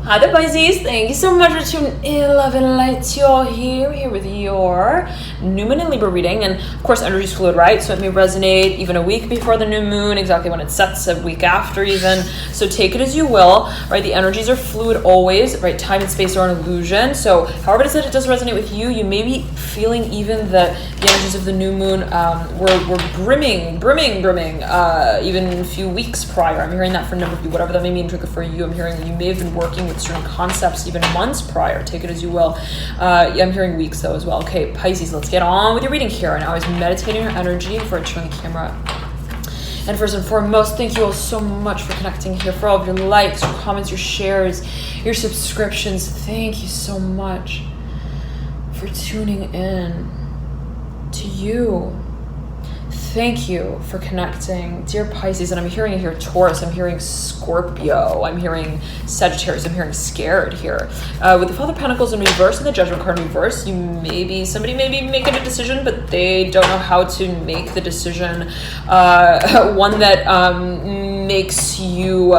Hi there, Pisces. Thank you so much for tuning in, love and light. You're here with your new moon and Libra reading. And of course, energy is fluid, right? So it may resonate even a week before the new moon, exactly when it sets, a week after even. So take it as you will, right? The energies are fluid always, right? Time and space are an illusion. So however it is that it does resonate with you, you may be feeling even the energies of the new moon were brimming, even a few weeks prior. I'm hearing that for a number of you, whatever that may mean for you. I'm hearing that you may have been working with certain concepts even months prior. Take it as you will. I'm hearing weeks though as well. Okay, Pisces, let's get on with your reading here. And I was meditating your energy before I turn the camera. And first and foremost, thank you all so much for connecting here, for all of your likes, your comments, your shares, your subscriptions. Thank you so much for tuning in. To you, thank you for connecting, dear Pisces. And I'm hearing it here, Taurus, I'm hearing Scorpio, I'm hearing Sagittarius, I'm hearing scared here. With the Father of Pentacles in reverse and the Judgment card in reverse, somebody may be making a decision, but they don't know how to make the decision. One that makes you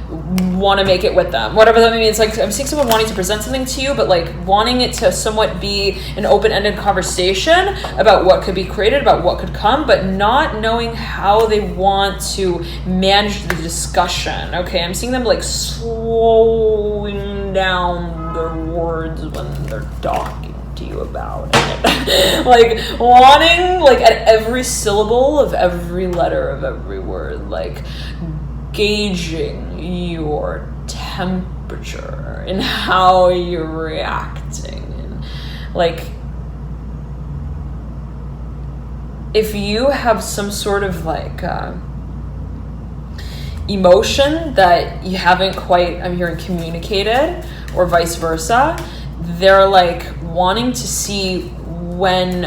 want to make it with them, whatever that means. Like, I'm seeing someone wanting to present something to you, but like wanting it to somewhat be an open-ended conversation about what could be created, about what could come, but not knowing how they want to manage the discussion. Okay, I'm seeing them like slowing down their words when they're talking to you about it. Like wanting, like at every syllable of every letter of every word, like gauging your temperature and how you're reacting. And like, if you have some sort of like emotion that you haven't quite, I'm hearing, communicated, or vice versa, they're like wanting to see when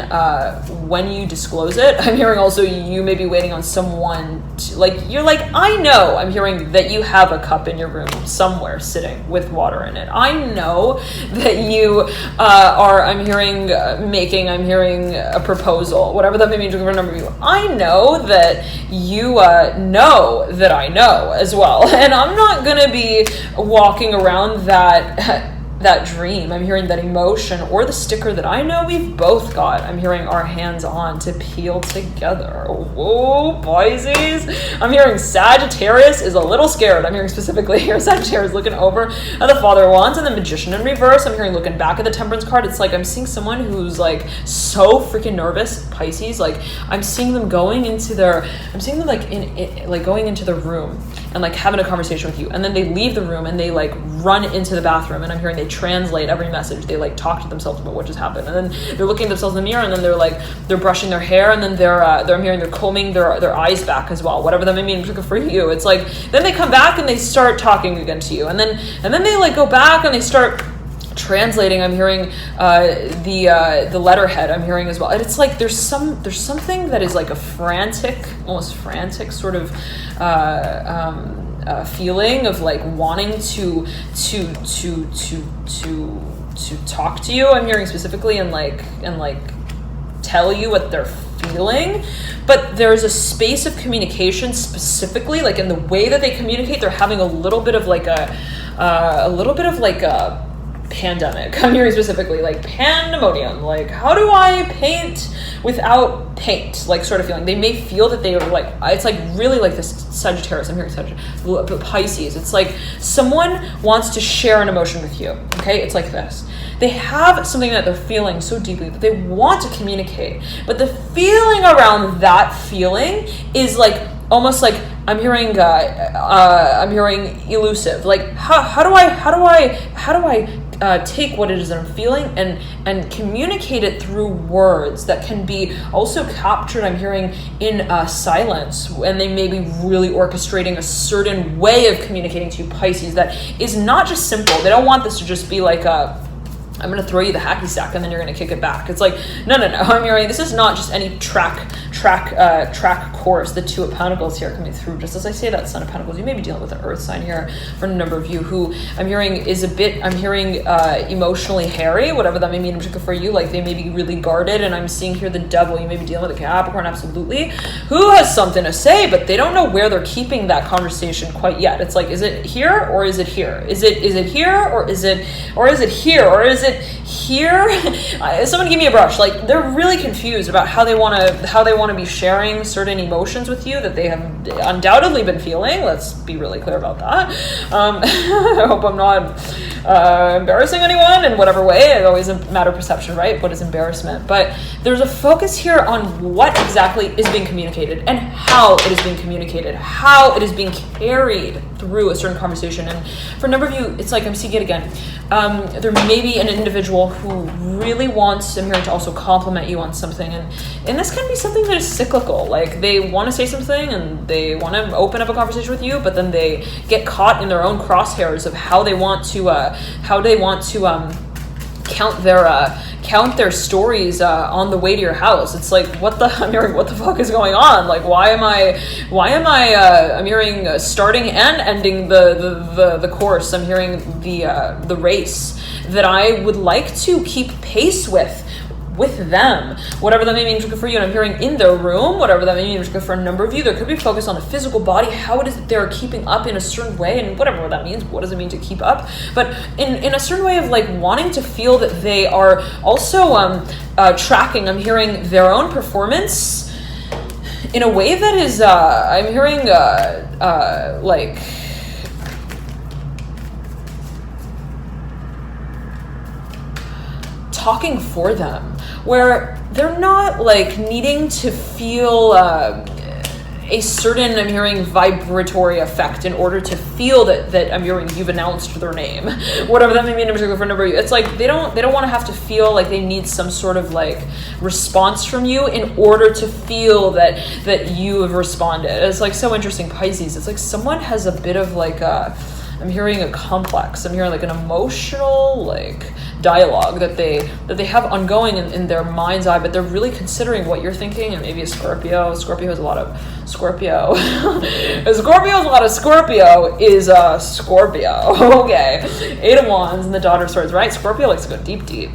you disclose it. I'm hearing also you may be waiting on someone to, like, you're like, I know, I'm hearing that you have a cup in your room somewhere sitting with water in it. I know that you are, I'm hearing, I'm hearing a proposal, whatever that may mean to a number of you. I know that you know that I know as well. And I'm not going to be walking around that dream. I'm hearing that emotion, or the sticker that I know we've both got, I'm hearing our hands on to peel together. Whoa, Pisces. I'm hearing Sagittarius is a little scared. I'm hearing specifically here Sagittarius looking over at the Father of Wands and the Magician in reverse. I'm hearing looking back at the Temperance card. It's like I'm seeing someone who's like so freaking nervous, Pisces. Like I'm seeing them going into their, I'm seeing them like in like going into the room and like having a conversation with you, and then they leave the room and they like run into the bathroom, and I'm hearing they translate every message. They like talk to themselves about what just happened, and then they're looking at themselves in the mirror, and then they're brushing their hair, and then I'm hearing they're combing their eyes back as well, whatever that may mean for you. It's like then they come back and they start talking again to you, and then they like go back and they start translating. I'm hearing the letterhead, I'm hearing as well. And it's like there's something that is like a almost frantic sort of feeling of like wanting to talk to you. I'm hearing specifically and like tell you what they're feeling, but there's a space of communication specifically, like in the way that they communicate. They're having a little bit of like a pandemic. I'm hearing specifically like pandemonium, like how do I paint without paint, like sort of feeling. They may feel that they are like, it's like really like this Sagittarius, I'm hearing Sagittarius, but Pisces, it's like someone wants to share an emotion with you. Okay, it's like this. They have something that they're feeling so deeply that they want to communicate, but the feeling around that feeling is like almost like I'm hearing elusive. Like how do I take what it is that I'm feeling and communicate it through words that can be also captured, I'm hearing, in silence, and they may be really orchestrating a certain way of communicating to you, Pisces, that is not just simple. They don't want this to just be like a I'm going to throw you the hacky sack and then you're going to kick it back. It's like, no. I'm hearing this is not just any track course. The Two of Pentacles here coming through. Just as I say that, Son of Pentacles, you may be dealing with an earth sign here for a number of you who I'm hearing is emotionally hairy, whatever that may mean in particular for you. Like they may be really guarded, and I'm seeing here the Devil. You may be dealing with a Capricorn, absolutely, who has something to say, but they don't know where they're keeping that conversation quite yet. It's like, is it here or is it here? Is it here or is it here or is it here? Someone give me a brush. Like they're really confused about how they want to be sharing certain emotions with you that they have undoubtedly been feeling. Let's be really clear about that. I hope I'm not embarrassing anyone in whatever way. It's always a matter of perception, right? What is embarrassment? But there's a focus here on what exactly is being communicated and how it is being communicated, how it is being carried through a certain conversation. And for a number of you, it's like, I'm seeing it again. There may be an individual who really wants, I'm hearing, to also compliment you on something. And this can be something that is cyclical. Like they want to say something and they want to open up a conversation with you, but then they get caught in their own crosshairs of how they want to count their stories on the way to your house. It's like, I'm hearing, what the fuck is going on? Like, why am I I'm hearing starting and ending the course. I'm hearing the race that I would like to keep pace with them, whatever that may mean for you. And I'm hearing in their room, whatever that may mean for a number of you, there could be focus on the physical body, how it is that they're keeping up in a certain way, and whatever that means. What does it mean to keep up? But in a certain way of like wanting to feel that they are also tracking, I'm hearing, their own performance in a way that is, I'm hearing like talking for them, where they're not like needing to feel a certain, I'm hearing, vibratory effect in order to feel that I'm hearing you've announced their name, whatever that may mean in particular for a number of you. It's like they don't want to have to feel like they need some sort of like response from you in order to feel that you have responded. It's like so interesting, Pisces. It's like someone has a bit of like I'm hearing a complex. I'm hearing like an emotional like dialogue that they have ongoing in their mind's eye, but they're really considering what you're thinking. And maybe a Scorpio. Scorpio has a lot of Scorpio. Scorpio is a Scorpio. Okay. 8 of Wands and the Daughter of Swords, right? Scorpio likes to go deep.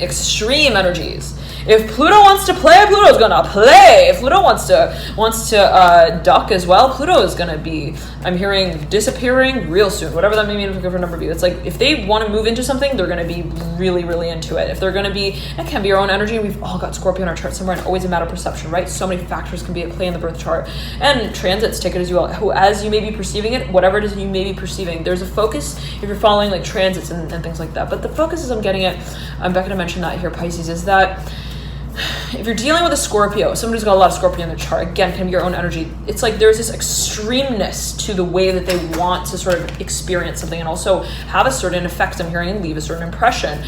Extreme energies. If Pluto wants to play, Pluto's gonna play. If Pluto wants to duck as well, Pluto is gonna be, I'm hearing, disappearing real soon. Whatever that may mean for a number of you. It's like if they want to move into something, they're gonna be really, really into it. If they're gonna be, it can be your own energy. We've all got Scorpio in our chart somewhere, and always a matter of perception, right? So many factors can be at play in the birth chart, and transits take it as well. As you may be perceiving it, whatever it is you may be perceiving, there's a focus if you're following like transits and things like that. But the focus, as I'm getting it, I'm back to mention that here, Pisces, is that if you're dealing with a Scorpio, someone who's got a lot of Scorpio in their chart, again, can be your own energy. It's like there's this extremeness to the way that they want to sort of experience something and also have a certain effect, I'm hearing, and leave a certain impression.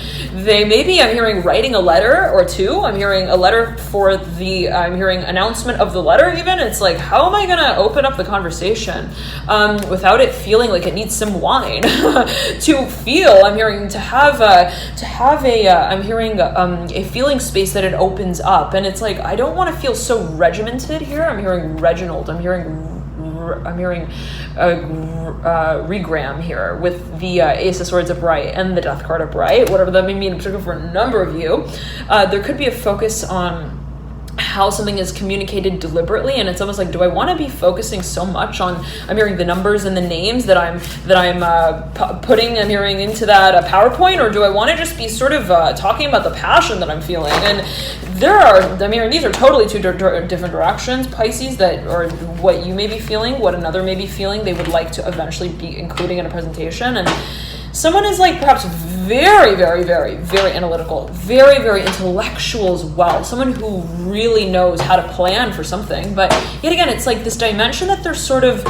They may be, I'm hearing, writing a letter or two. I'm hearing a letter for I'm hearing announcement of the letter even. It's like, how am I going to open up the conversation without it feeling like it needs some wine to feel, I'm hearing, to have I'm hearing a feeling space that it opens up. And it's like, I don't want to feel so regimented here. I'm hearing Reginald. I'm hearing Regram here with the Ace of Swords upright and the Death card upright, whatever that may mean, particularly for a number of you. There could be a focus on how something is communicated deliberately, and it's almost like, do I want to be focusing so much on, I'm hearing, the numbers and the names that I'm putting, I'm hearing, into that PowerPoint, or do I want to just be sort of talking about the passion that I'm feeling? And these are totally two different directions, Pisces, that, or what you may be feeling, what another may be feeling, they would like to eventually be including in a presentation. And someone is like perhaps very, very, very, very analytical, very, very intellectual as well. Someone who really knows how to plan for something. But yet again, it's like this dimension that they're sort of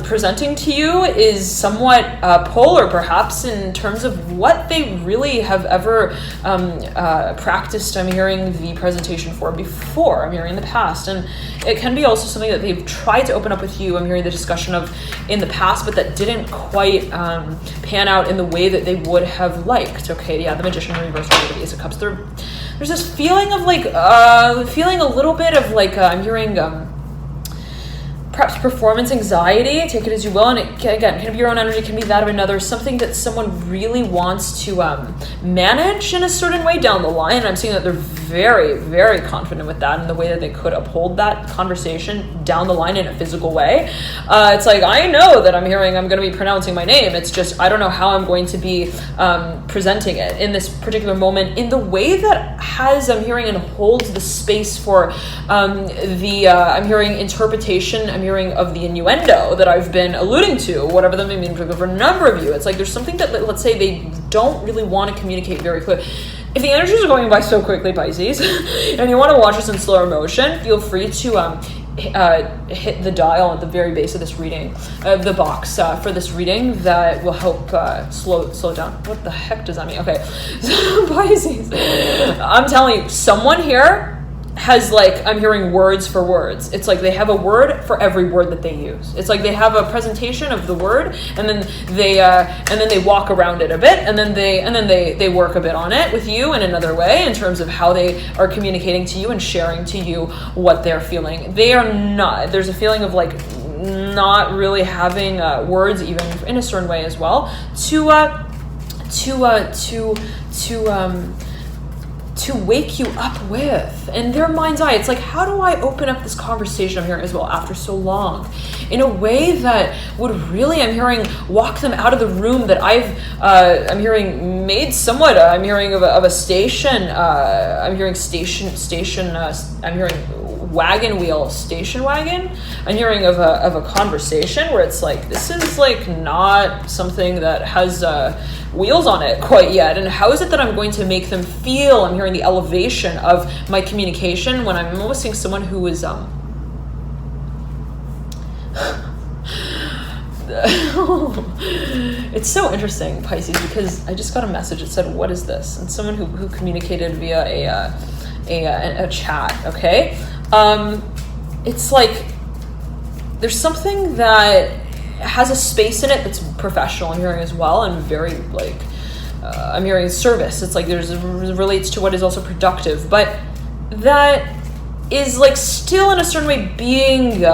presenting to you is somewhat polar, perhaps, in terms of what they really have ever practiced, I'm hearing, the presentation for before, I'm hearing, in the past. And it can be also something that they've tried to open up with you, I'm hearing, the discussion of in the past, but that didn't quite pan out in the way that they would have have liked. Okay, yeah, the Magician in reverse, the Ace of Cups. There's this feeling of like, feeling a little bit of like, I'm hearing perhaps performance anxiety, take it as you will, and it can, again, can be your own energy, can be that of another, something that someone really wants to manage in a certain way down the line. And I'm seeing that they're very, very confident with that and the way that they could uphold that conversation down the line in a physical way. It's like, I know that I'm going to be pronouncing my name. It's just, I don't know how I'm going to be presenting it in this particular moment in the way that has, I'm hearing, and holds the space for I'm hearing interpretation, I'm hearing of the innuendo that I've been alluding to, whatever that may mean for a number of you. It's like there's something that, let's say, they don't really want to communicate very clearly. If the energies are going by so quickly, Pisces, and you want to watch this in slower motion, feel free to hit the dial at the very base of this reading, the box for this reading that will help slow down. What the heck does that mean? Okay, so Pisces, I'm telling you, someone here has, like, I'm hearing words for words. It's like they have a word for every word that they use. It's like they have a presentation of the word, and then they walk around it a bit, and then they work a bit on it with you in another way in terms of how they are communicating to you and sharing to you what they're feeling. They are not. There's a feeling of like not really having words, even in a certain way as well, to wake you up with. In their mind's eye, it's like, how do I open up this conversation I'm hearing as well after so long in a way that would really, I'm hearing, walk them out of the room that I'm hearing made somewhat, I'm hearing of a station, I'm hearing I'm hearing wagon wheel, station wagon. I'm hearing of a conversation where it's like, this is like not something that has wheels on it quite yet, and how is it that I'm going to make them feel, I'm hearing the elevation of my communication when I'm almost seeing someone who is it's so interesting, Pisces, because I just got a message that said, what is this? And someone who communicated via a chat. Okay, it's like there's something that has a space in it that's professional, I'm hearing as well, and very like I'm hearing service. It's like relates to what is also productive, but that is like still in a certain way being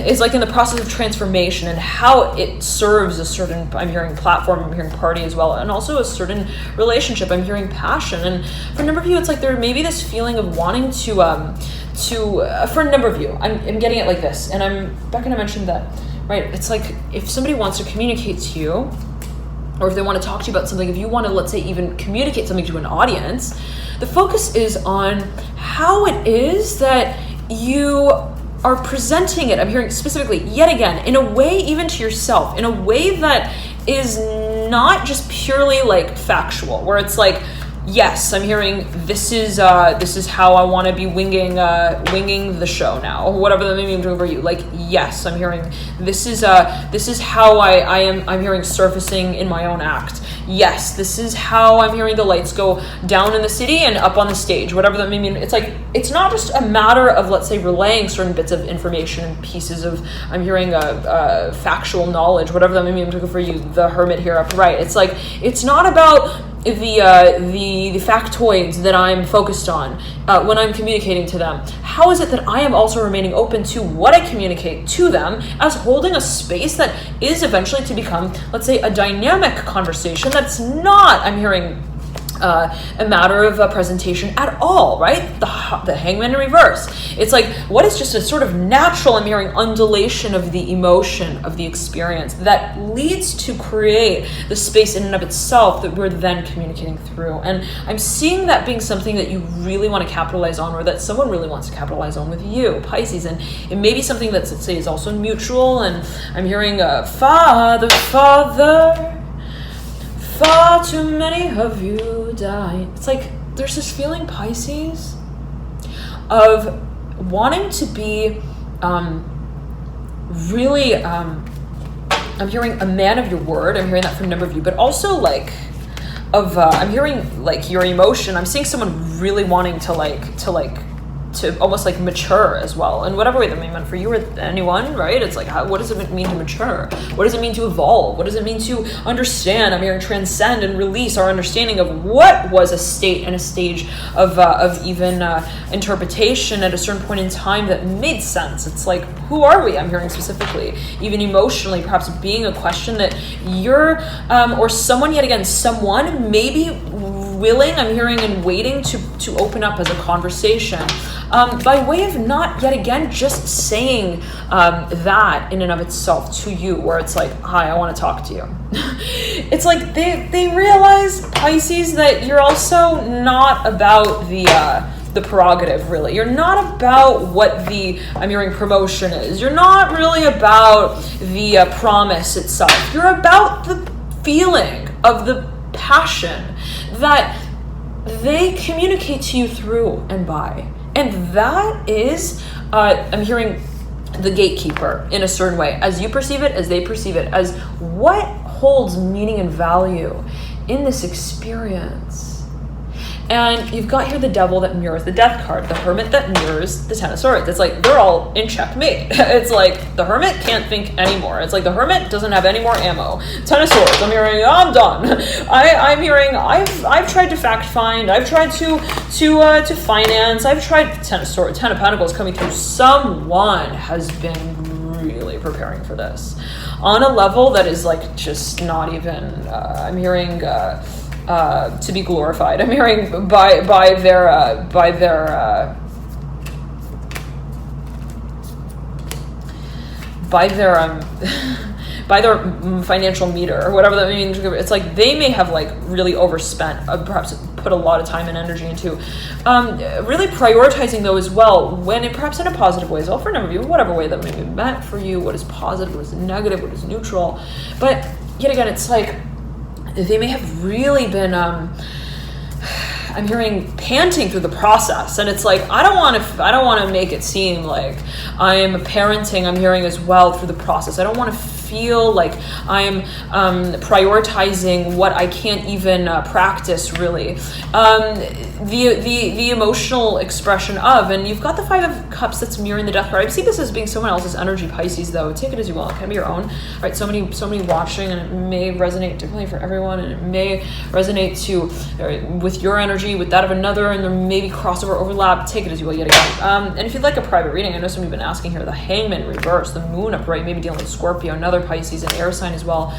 is like in the process of transformation, and how it serves a certain, I'm hearing, platform, I'm hearing party as well, and also a certain relationship, I'm hearing passion. And for a number of you, it's like there may be this feeling of wanting to for a number of you, I'm getting it like this, and I'm back going to mention that, right? It's like if somebody wants to communicate to you, or if they want to talk to you about something, if you want to, let's say, even communicate something to an audience, the focus is on how it is that you are presenting it. I'm hearing specifically, yet again, in a way even to yourself, in a way that is not just purely like factual, where it's like, yes, I'm hearing this is how I want to be winging the show now, or whatever that may mean for you. Like, yes, I'm hearing this is how I'm hearing surfacing in my own act. Yes, this is how I'm hearing the lights go down in the city and up on the stage, whatever that may mean. It's like, it's not just a matter of, let's say, relaying certain bits of information and pieces of, I'm hearing factual knowledge, whatever that may mean for you, the hermit here upright. It's like, it's not about the factoids that I'm focused on when I'm communicating to them. How is it that I am also remaining open to what I communicate to them as holding a space that is eventually to become, let's say, a dynamic conversation that's not, I'm hearing, a matter of a presentation at all, right? The hangman in reverse. It's like, what is just a sort of natural, I'm hearing, undulation of the emotion, of the experience that leads to create the space in and of itself that we're then communicating through. And I'm seeing that being something that you really want to capitalize on, or that someone really wants to capitalize on with you, Pisces. And it may be something that's, let's say, is also mutual. And I'm hearing Father, far too many of you die. It's like there's this feeling, Pisces, of wanting to be really I'm hearing a man of your word. I'm hearing that from a number of you, but also like I'm hearing like your emotion. I'm seeing someone really wanting to to almost like mature as well, in whatever way that may meant for you or anyone, right? It's like, what does it mean to mature? What does it mean to evolve? What does it mean to understand? I'm hearing transcend and release our understanding of what was a state and a stage of even interpretation at a certain point in time that made sense. It's like, who are we? I'm hearing specifically, even emotionally, perhaps being a question that you're, or someone, yet again, someone maybe willing, I'm hearing, and waiting to open up as a conversation, by way of not, yet again, just saying that in and of itself to you, where it's like, hi, I want to talk to you. It's like they realize, Pisces, that you're also not about the prerogative, really. You're not about what the, I'm hearing, promotion is. You're not really about the promise itself. You're about the feeling of the passion that they communicate to you through and by. And that is, I'm hearing, the gatekeeper in a certain way, as you perceive it, as they perceive it, as what holds meaning and value in this experience. And you've got here the devil that mirrors the death card, the hermit that mirrors the ten of swords. It's like they're all in checkmate. It's like the hermit can't think anymore. It's like the hermit doesn't have any more ammo. Ten of swords, I'm hearing, I'm done. I'm hearing, I've tried to fact find, I've tried to finance, I've tried ten of swords, ten of pentacles coming through. Someone has been really preparing for this on a level that is like just not even, I'm hearing, to be glorified. I'm hearing by their by their financial meter, or whatever that means. It's like they may have like really overspent, perhaps put a lot of time and energy into really prioritizing though as well, when it perhaps in a positive way as well for a number of you, whatever way that may be meant for you, what is positive, what is negative, what is neutral. But yet again, it's like they may have really been, I'm hearing, panting through the process, and it's like I don't want to make it seem like I am parenting. I'm hearing as well through the process. I don't want to feel like I'm prioritizing what I can't even practice really. The emotional expression of, and you've got the Five of Cups that's mirroring the Death card. I see this as being someone else's energy, Pisces, though. Take it as you will. It can be your own. Right? So many watching, and it may resonate differently for everyone, and it may resonate with your energy, with that of another, and there may be crossover, overlap. Take it as you will, yet again. And if you'd like a private reading, I know some of you have been asking here, the Hangman in reverse, the Moon upright, maybe dealing with Scorpio, another Pisces, an air sign as well,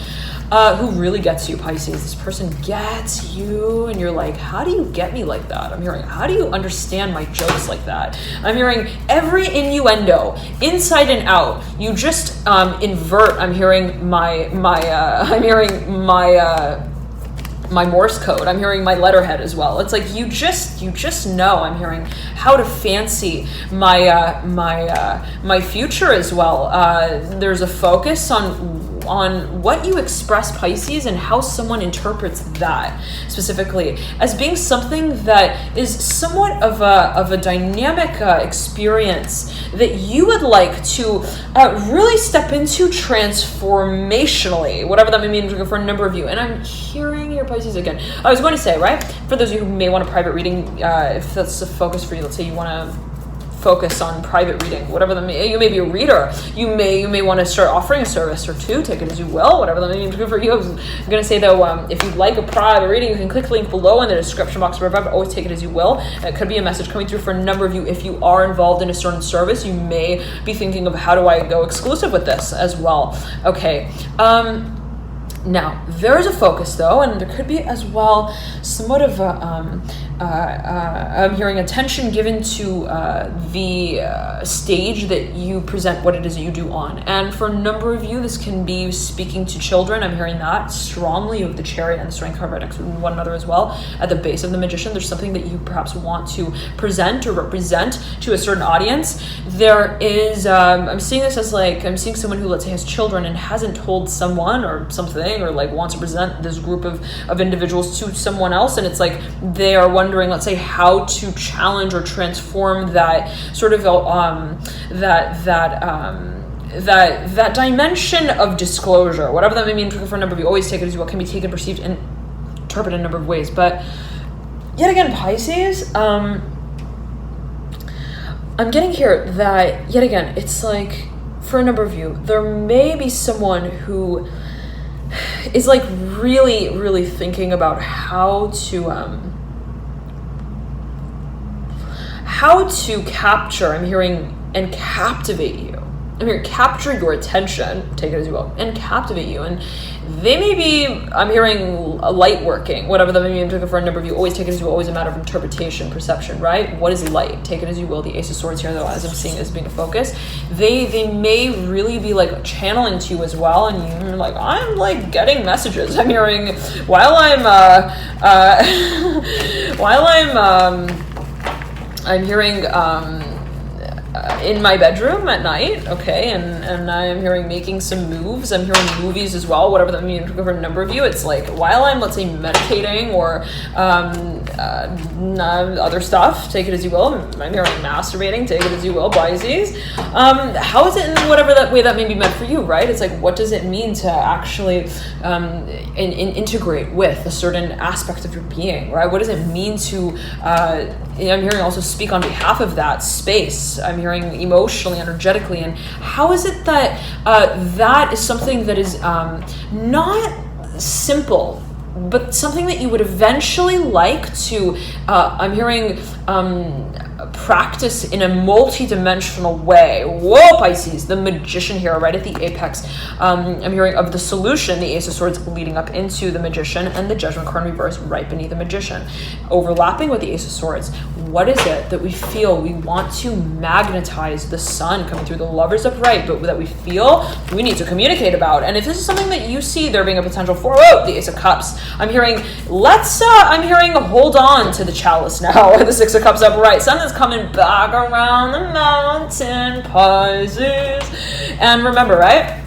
who really gets you, Pisces. This person gets you, and you're like, how do you get me like that? I'm hearing, how do you understand my jokes like that? I'm hearing every innuendo, inside and out. You just invert. I'm hearing my Morse code. I'm hearing my letterhead as well. It's like you just know. I'm hearing how to fancy my future as well. There's a focus on what you express, Pisces, and how someone interprets that specifically as being something that is somewhat of a dynamic experience that you would like to really step into transformationally, whatever that may mean for a number of you. And I'm hearing your Pisces again. I was going to say, right, for those of you who may want a private reading, if that's a focus for you, let's say you want to focus on private reading, whatever that may, you may be a reader, you may want to start offering a service or two, take it as you will, whatever that means good for you. I was going to say though, if you'd like a private reading, you can click the link below in the description box, but always take it as you will. It could be a message coming through for a number of you. If you are involved in a certain service, you may be thinking of, how do I go exclusive with this as well? Okay. Now, there is a focus though, and there could be as well somewhat of I'm hearing attention given to the stage that you present what it is that you do on. And for a number of you, this can be speaking to children. I'm hearing that strongly of the Chariot and the Strength card right next to one another as well. At the base of the Magician, there's something that you perhaps want to present or represent to a certain audience. There is, I'm seeing this as like, I'm seeing someone who, let's say, has children and hasn't told someone or something, or like wants to present this group of individuals to someone else, and it's like they are wondering, let's say, how to challenge or transform that sort of that dimension of disclosure, whatever that may mean for a number of you. Always take it as what can be taken, perceived, and interpreted in a number of ways. But yet again, Pisces, I'm getting here that, yet again, it's like, for a number of you, there may be someone who is like really, really thinking about how to capture, I'm hearing, and captivate you. I'm hearing capture your attention, take it as you will, and captivate you. And they may be, I'm hearing light working, whatever that may mean for a number of you. Always take it as you will, always a matter of interpretation, perception, right? What is light? Take it as you will. The Ace of Swords here, though, as I'm seeing as being a focus, they may really be like channeling to you as well. And you're like, I'm like getting messages. I'm hearing while I'm hearing in my bedroom at night, okay, and I'm hearing making some moves. I'm hearing movies as well, whatever that means for a number of you. It's like while I'm, let's say, meditating or other stuff, take it as you will. I'm hearing masturbating, take it as you will, Pisces. How is it in whatever that way that may be meant for you, right? It's like, what does it mean to actually integrate with a certain aspect of your being, right? What does it mean to, I'm hearing also speak on behalf of that space. I'm hearing emotionally, energetically, and how is it that that is something that is not simple, but something that you would eventually like to, I'm hearing, practice in a multi-dimensional way. Whoa, Pisces, the Magician here, right at the apex. I'm hearing of the solution, the Ace of Swords leading up into the Magician, and the Judgment card in reverse right beneath the Magician. Overlapping with the Ace of Swords, what is it that we feel we want to magnetize the Sun coming through the Lovers upright, but that we feel we need to communicate about? And if this is something that you see there being a potential for, the Ace of Cups, I'm hearing, I'm hearing hold on to the chalice now, the Six of Cups upright. Sun is coming back around the mountain, Pisces. And remember, right?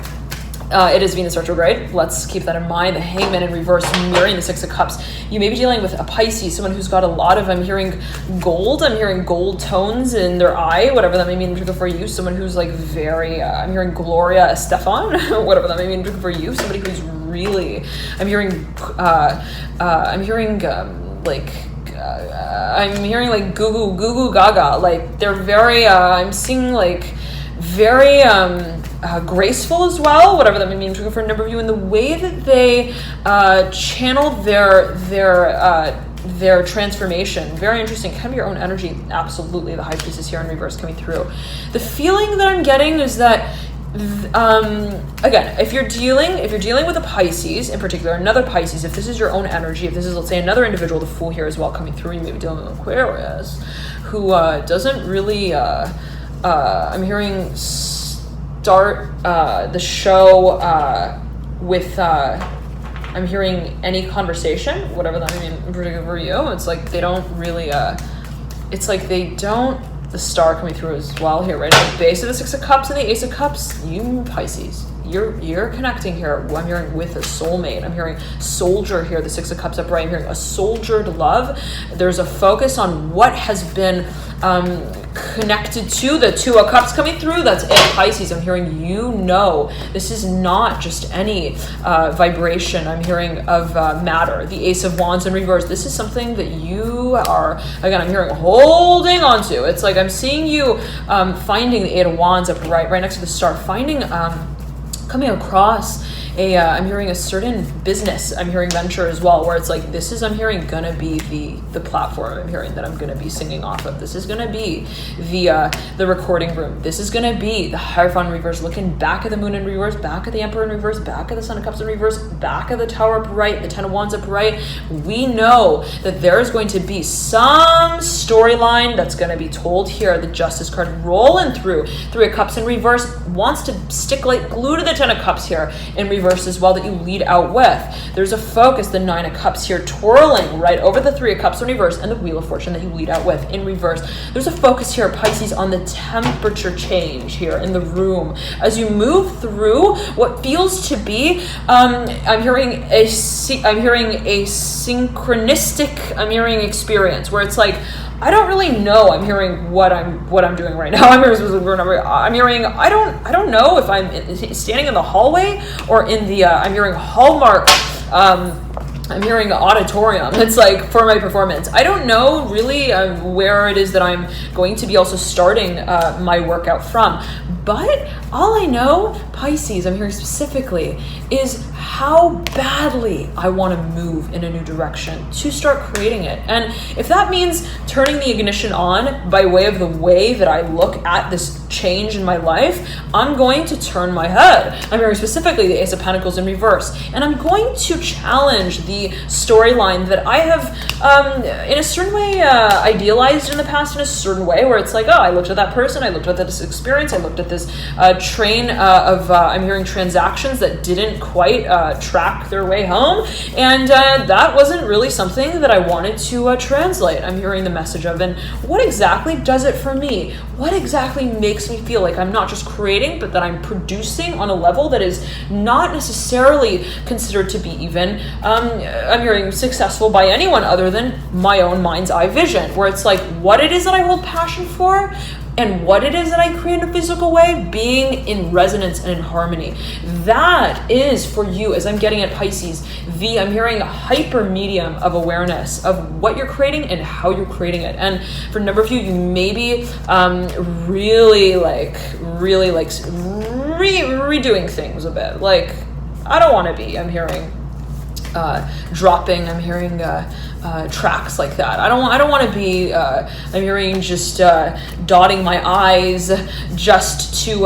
It is Venus retrograde. Let's keep that in mind. The Hangman in reverse, mirroring the Six of Cups. You may be dealing with a Pisces, someone who's got a lot of, I'm hearing gold. I'm hearing gold tones in their eye, whatever that may mean for you. Someone who's like very, I'm hearing Gloria Estefan, whatever that may mean for you. Somebody who's really, I'm hearing goo goo gaga. Like they're very, I'm seeing like very graceful as well, whatever that may mean for a number of you, in the way that they channel their transformation. Very interesting. Kind of your own energy. Absolutely. The High Priestess here in reverse coming through. The feeling that I'm getting is that again, if you're dealing with a Pisces in particular, another Pisces, if this is your own energy, if this is, let's say, another individual, the Fool here as well coming through, you may be dealing with Aquarius, who doesn't really, I'm hearing start the show with, I'm hearing any conversation, whatever that may mean in particular for you. It's like they don't really, it's like they don't, the star coming through as well here, right at the base of the Six of Cups and the Ace of Cups. You Pisces, you're connecting here. I'm hearing with a soulmate. I'm hearing soldier here, the Six of Cups upright. I'm hearing a soldiered love. There's a focus on what has been connected to the Two of Cups coming through. That's it, Pisces. I'm hearing, this is not just any vibration. I'm hearing of matter. The Ace of Wands in reverse. This is something that you are, again, I'm hearing holding on to. It's like I'm seeing you finding the Eight of Wands upright, right next to the star, finding, coming across I'm hearing a certain business, I'm hearing venture as well, where it's like, this is, I'm hearing, gonna be the platform I'm hearing that I'm gonna be singing off of. This is gonna be the recording room. This is gonna be the Hierophant in reverse, looking back at the Moon in reverse, back at the Emperor in reverse, back at the Sun of Cups in reverse, back at the Tower upright, the Ten of Wands upright. We know that there is going to be some storyline that's gonna be told here. The Justice card rolling through, Three of Cups in reverse, wants to stick like glue to the Ten of Cups here in reverse as well, that you lead out with. There's a focus, the Nine of Cups here twirling right over the Three of Cups in reverse, and the Wheel of Fortune that you lead out with in reverse. There's a focus here, Pisces, on the temperature change here in the room as you move through what feels to be I'm hearing a synchronistic, I'm hearing experience where it's like, I don't really know. I'm hearing what I'm doing right now. I'm hearing I don't know if I'm standing in the hallway or in the I'm hearing Hallmark I'm hearing auditorium. It's like for my performance. I don't know really where it is that I'm going to be also starting my workout from. But all I know, Pisces, I'm hearing specifically, is how badly I want to move in a new direction to start creating it. And if that means turning the ignition on by way of the way that I look at this change in my life, I'm going to turn my head. I'm hearing specifically the Ace of Pentacles in reverse. And I'm going to challenge the storyline that I have, in a certain way, idealized in the past in a certain way, where it's like, oh, I looked at that person, I looked at this experience, I looked at this train of, I'm hearing transactions that didn't quite track their way home, and that wasn't really something that I wanted to translate. I'm hearing the message of, and what exactly does it for me? What exactly makes me feel like I'm not just creating, but that I'm producing on a level that is not necessarily considered to be even, I'm hearing successful by anyone other than my own mind's eye vision, where it's like what it is that I hold passion for, and what it is that I create in a physical way, being in resonance and in harmony. That is for you, as I'm getting at Pisces, I'm hearing a hyper medium of awareness of what you're creating and how you're creating it. And for a number of you may be really redoing things a bit. Like, I don't want to be, I'm hearing dropping, I'm hearing tracks like that. I don't want to be, I'm hearing just dotting my I's just to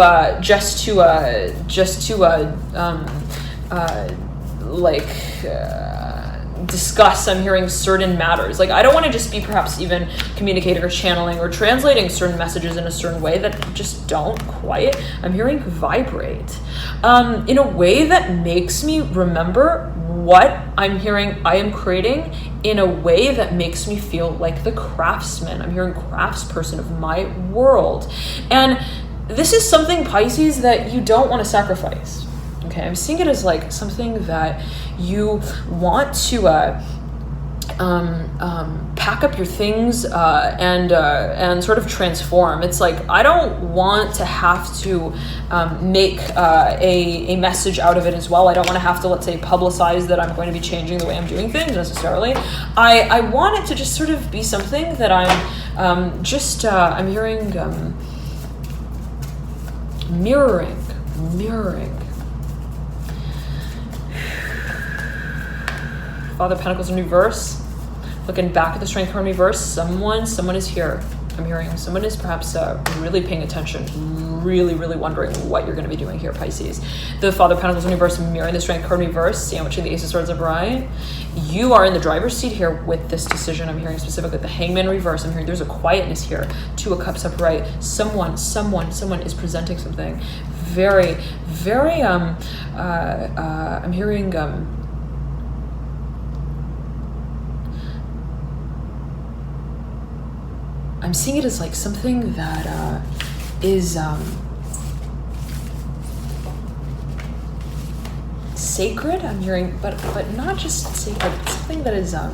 discuss, I'm hearing certain matters. Like, I don't want to just be perhaps even communicating or channeling or translating certain messages in a certain way that just don't quite, I'm hearing vibrate in a way that makes me remember what I'm hearing I am creating in a way that makes me feel like the craftsman. I'm hearing craftsperson of my world. And this is something, Pisces, that you don't want to sacrifice. Okay, I'm seeing it as like something that you want to pack up your things and sort of transform. It's like, I don't want to have to make a message out of it as well. I don't want to have to, let's say, publicize that I'm going to be changing the way I'm doing things necessarily. I want it to just sort of be something that I'm I'm hearing mirroring. Father of Pentacles in reverse. Looking back at the Strength card in reverse, someone is here. I'm hearing someone is perhaps really paying attention, really wondering what you're going to be doing here, Pisces. The Father of Pentacles in reverse, mirroring the Strength card in reverse, sandwiching the Ace of Swords upright. You are in the driver's seat here with this decision. I'm hearing specifically the Hangman reverse. I'm hearing there's a quietness here. Two of Cups upright. Someone is presenting something very, I'm hearing I'm seeing it as like something that is sacred. I'm hearing, but not just sacred. It's something that is I'm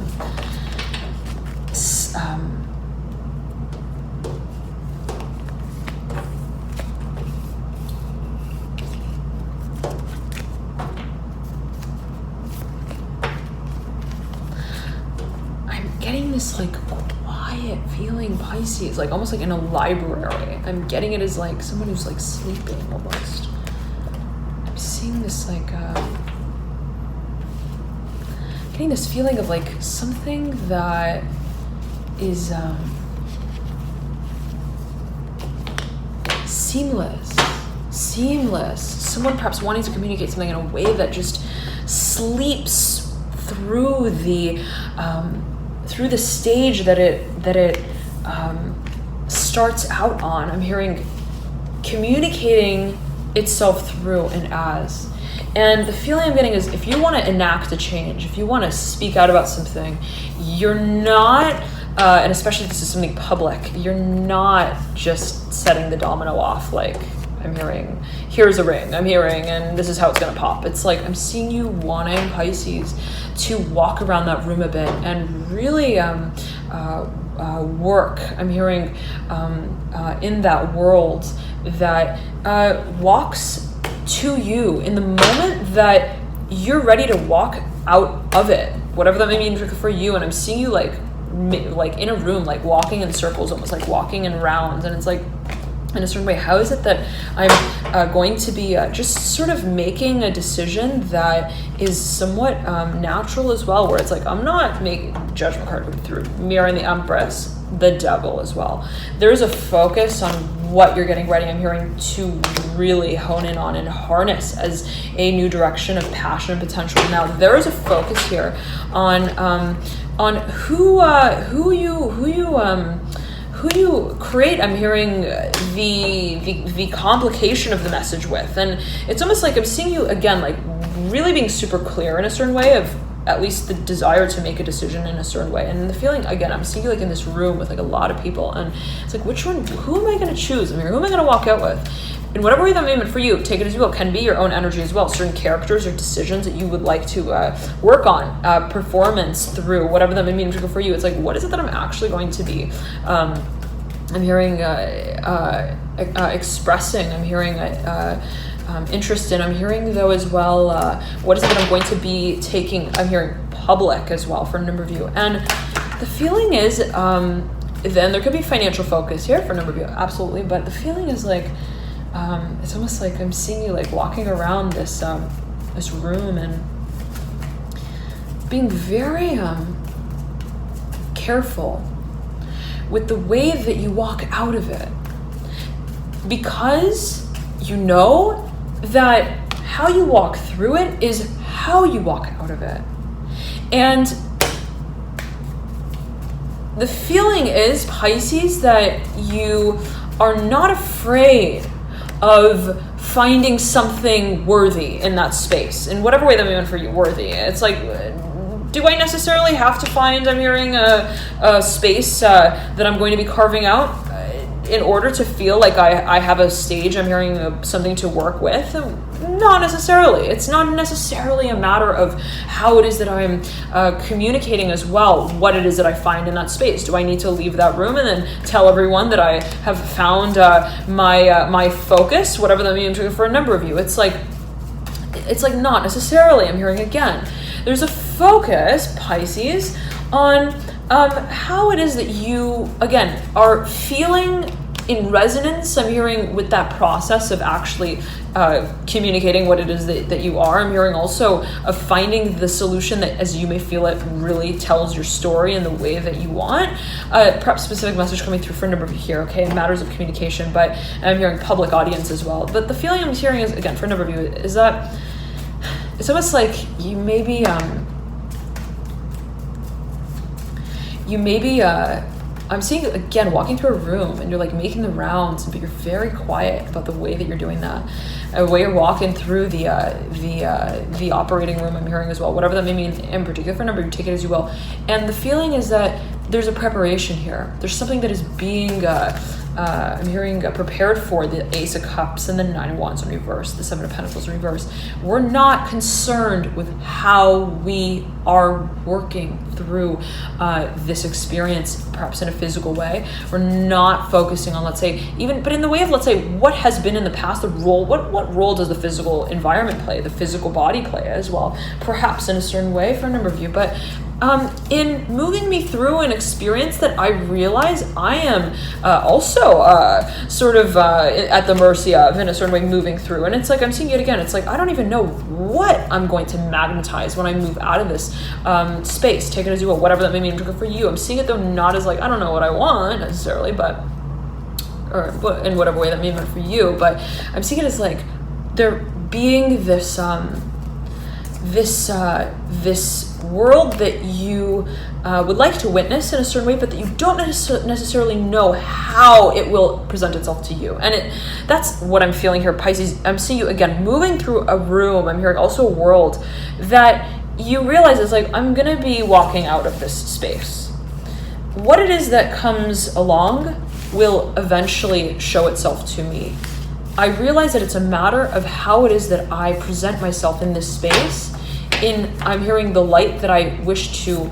getting this like quiet feeling, Pisces, like almost like in a library. I'm getting it as like someone who's like sleeping almost. I'm seeing this like getting this feeling of like something that is seamless. Someone perhaps wanting to communicate something in a way that just sleeps through the stage that it starts out on. I'm hearing communicating itself through and as. And the feeling I'm getting is if you want to enact a change, if you want to speak out about something, you're not, and especially if this is something public, you're not just setting the domino off like, I'm hearing, here's a ring, I'm hearing, and this is how it's going to pop. It's like I'm seeing you wanting, Pisces, to walk around that room a bit and really work. I'm hearing in that world that walks to you in the moment that you're ready to walk out of it. whatever that may mean for you. And I'm seeing you like in a room, like walking in circles, almost like walking in rounds. And it's like, in a certain way, how is it that I'm going to be just sort of making a decision that is somewhat natural as well, where it's like, I'm not making judgment card through Mirror and the Empress, the Devil as well. There's a focus on what you're getting ready, I'm hearing, to really hone in on and harness as a new direction of passion and potential. Now, there is a focus here on who you create, I'm hearing, the complication of the message with. And it's almost like I'm seeing you again, like really being super clear in a certain way of at least the desire to make a decision in a certain way. And the feeling, again, I'm seeing you like in this room with like a lot of people, and it's like, who am I going to choose? I mean, who am I going to walk out with? In whatever way that may be for you, take it as you will. Can be your own energy as well. Certain characters or decisions that you would like to work on, performance through, whatever that may mean for you. It's like, what is it that I'm actually going to be? I'm hearing expressing. I'm hearing interest in. I'm hearing though as well. What is it that I'm going to be taking? I'm hearing public as well for a number of you. And the feeling is, then there could be financial focus here for a number of you, absolutely. But the feeling is like, it's almost like I'm seeing you like walking around this this room and being very careful with the way that you walk out of it, because you know that how you walk through it is how you walk out of it. And the feeling is, Pisces, that you are not afraid of finding something worthy in that space, in whatever way that may be for you, worthy. It's like, do I necessarily have to find, I'm hearing, a space that I'm going to be carving out in order to feel like I have a stage, I'm hearing, something to work with? Not necessarily. It's not necessarily a matter of how it is that I'm communicating as well, what it is that I find in that space. Do I need to leave that room and then tell everyone that I have found my focus, whatever that means for a number of you? It's like not necessarily. I'm hearing again, there's a focus, Pisces, on how it is that you, again, are feeling in resonance, I'm hearing, with that process of actually communicating what it is that you are. I'm hearing also of finding the solution that, as you may feel it, really tells your story in the way that you want. Perhaps specific message coming through for a number of you here, okay, in matters of communication, but I'm hearing public audience as well. But the feeling I'm hearing is, again, for a number of you, is that it's almost like you maybe I'm seeing, again, walking through a room and you're like making the rounds, but you're very quiet about the way that you're doing that. The way you're walking through the operating room, I'm hearing as well, whatever that may mean in particular for a number, you take it as you will. And the feeling is that there's a preparation here. There's something that is being, I'm hearing, prepared for. The Ace of Cups and the Nine of Wands in reverse, the Seven of Pentacles in reverse. We're not concerned with how we are working through this experience, perhaps in a physical way. We're not focusing on, let's say, even, but in the way of, let's say, what has been in the past, the role, what role does the physical environment play, the physical body play as well, perhaps in a certain way for a number of you. But in moving me through an experience that I realize I am also sort of at the mercy of, in a certain way, moving through. And it's like, I'm seeing it again, it's like, I don't even know what I'm going to magnetize when I move out of this space. Take it as you will, whatever that may mean for you. I'm seeing it though not as like, I don't know what I want necessarily, but in whatever way that may mean for you, but I'm seeing it as like there being this this world that you would like to witness in a certain way, but that you don't necessarily know how it will present itself to you. And that's what I'm feeling here, Pisces. I'm seeing you, again, moving through a room. I'm hearing also a world that you realize is like, I'm going to be walking out of this space. What it is that comes along will eventually show itself to me. I realize that it's a matter of how it is that I present myself in this space. I'm hearing the light that I wish to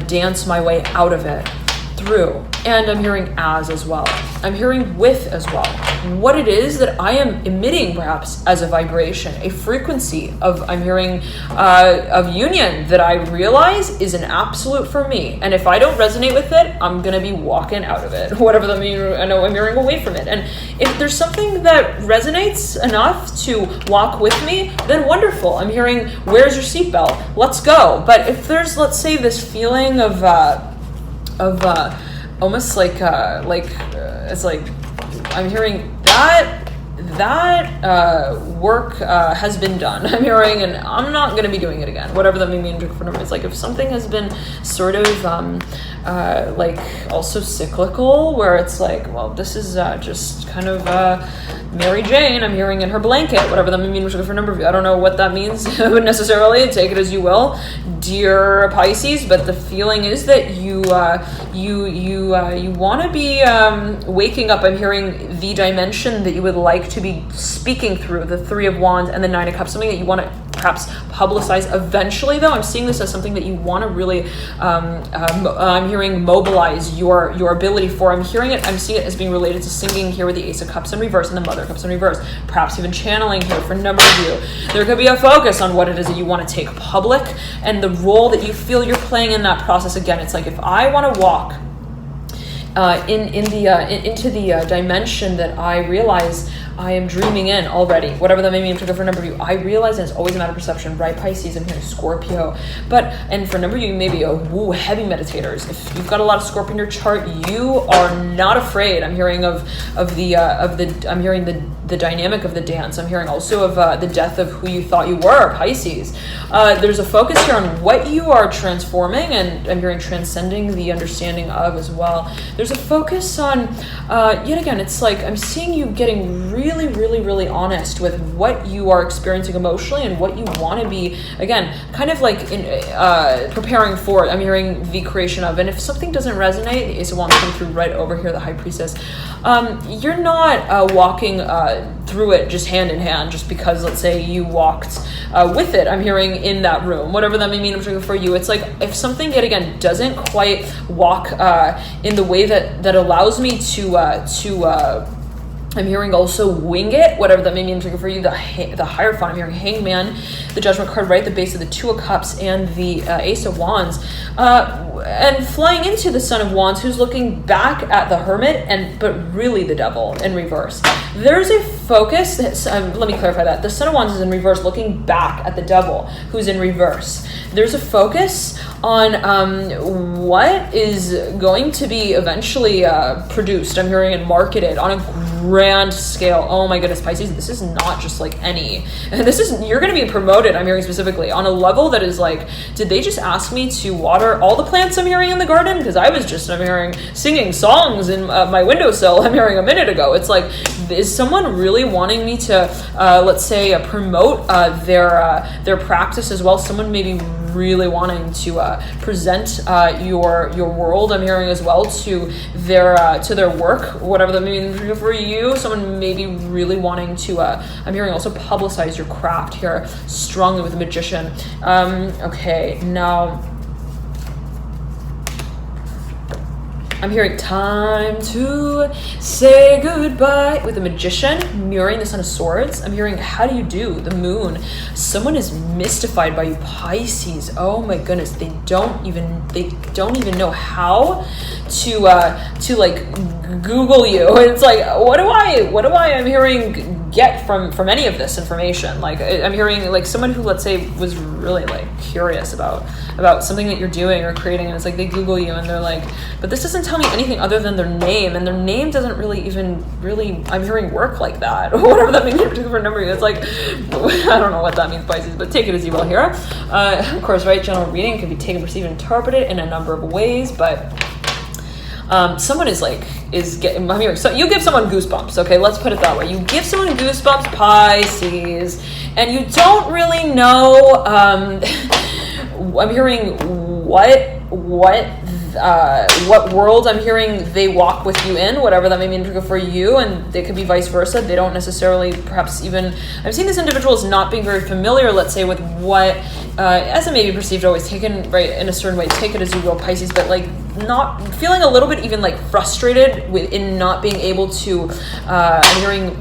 dance my way out of it through, and I'm hearing as well. I'm hearing with as well. What it is that I am emitting perhaps as a vibration, a frequency of, I'm hearing of union that I realize is an absolute for me. And if I don't resonate with it, I'm going to be walking out of it. Whatever that means, I know I'm hearing away from it. And if there's something that resonates enough to walk with me, then wonderful. I'm hearing, where's your seatbelt? Let's go. But if there's, let's say, this feeling of almost like it's like I'm hearing that work has been done. I'm hearing, and I'm not going to be doing it again. Whatever that may mean for numbers. Like if something has been sort of like also cyclical, where it's like, well, this is just kind of Mary Jane, I'm hearing, in her blanket, whatever that may mean for number. I don't know what that means necessarily. Take it as you will, dear Pisces. But the feeling is that you want to be waking up. I'm hearing the dimension that you would like to be speaking through, the Three of Wands and the Nine of Cups, something that you want to perhaps publicize eventually. Though I'm seeing this as something that you want to really I'm hearing mobilize your ability for. I'm seeing it as being related to singing here with the Ace of Cups in reverse and the Mother of Cups in reverse, perhaps even channeling here for a number of you. There could be a focus on what it is that you want to take public and the role that you feel you're playing in that process. Again, it's like if I want to walk into the dimension that I realize I am dreaming in already, whatever that may mean for a number of you. I realize that it's always a matter of perception, right? Pisces, I'm hearing Scorpio. And for a number of you, maybe heavy meditators. If you've got a lot of Scorpio in your chart, you are not afraid. I'm hearing I'm hearing the dynamic of the dance. I'm hearing also of the death of who you thought you were, Pisces. There's a focus here on what you are transforming, and I'm hearing transcending the understanding of as well. There's a focus on, yet again, it's like I'm seeing you getting really, really, really honest with what you are experiencing emotionally and what you want to be, again, kind of like in preparing for. I'm hearing the creation of. And if something doesn't resonate, the Ace of Wands come through right over here, the High Priestess. You're not walking through it just hand in hand, just because, let's say, you walked with it. I'm hearing in that room, whatever that may mean for you. It's like if something, yet again, doesn't quite walk in the way that allows me to I'm hearing also wing it, whatever that may mean for you, the Hierophant. I'm hearing Hangman, the Judgment card right at the base of the Two of Cups and the Ace of Wands. And flying into the Son of Wands, who's looking back at the Hermit, but really the Devil in reverse. There's a focus, let me clarify that. The Son of Wands is in reverse, looking back at the Devil, who's in reverse. There's a focus on what is going to be eventually produced, I'm hearing, and marketed on a grand scale. Oh my goodness, Pisces, this is not just like any. You're going to be promoted, I'm hearing specifically, on a level that is like, did they just ask me to water all the plants I'm hearing in the garden? Because I was just, I'm hearing, singing songs in my windowsill, I'm hearing a minute ago. It's like, is someone really wanting me to, let's say, promote their practice as well? Someone maybe really wanting to present your world, I'm hearing as well, to their work, whatever that means for you. Someone maybe really wanting to I'm hearing also publicize your craft here strongly with the Magician. Okay, now I'm hearing time to say goodbye with the Magician, mirroring the Son of Swords. I'm hearing, how do you do? The Moon. Someone is mystified by you, Pisces. Oh my goodness, they don't even know how to like Google you. It's like, what do I I'm hearing get from any of this information? Like I'm hearing like someone who, let's say, was really like curious about something that you're doing or creating, and it's like they Google you and they're like, but this doesn't tell me anything other than their name, and their name doesn't really I'm hearing work like that, or whatever that means for number. It's like, I don't know what that means, Pisces, but take it as you will here. Of course, right, general reading can be taken, perceived, and interpreted in a number of ways, but someone is getting, I'm hearing, so you give someone goosebumps, okay, let's put it that way. You give someone goosebumps, Pisces, and you don't really know, I'm hearing what what world I'm hearing they walk with you in, whatever that may mean for you, and they could be vice versa. They don't necessarily, perhaps even, I'm seeing this individual as not being very familiar, let's say, with what, as it may be perceived, always taken right in a certain way, take it as you will, Pisces, but like not feeling a little bit even like frustrated in not being able to, I'm hearing,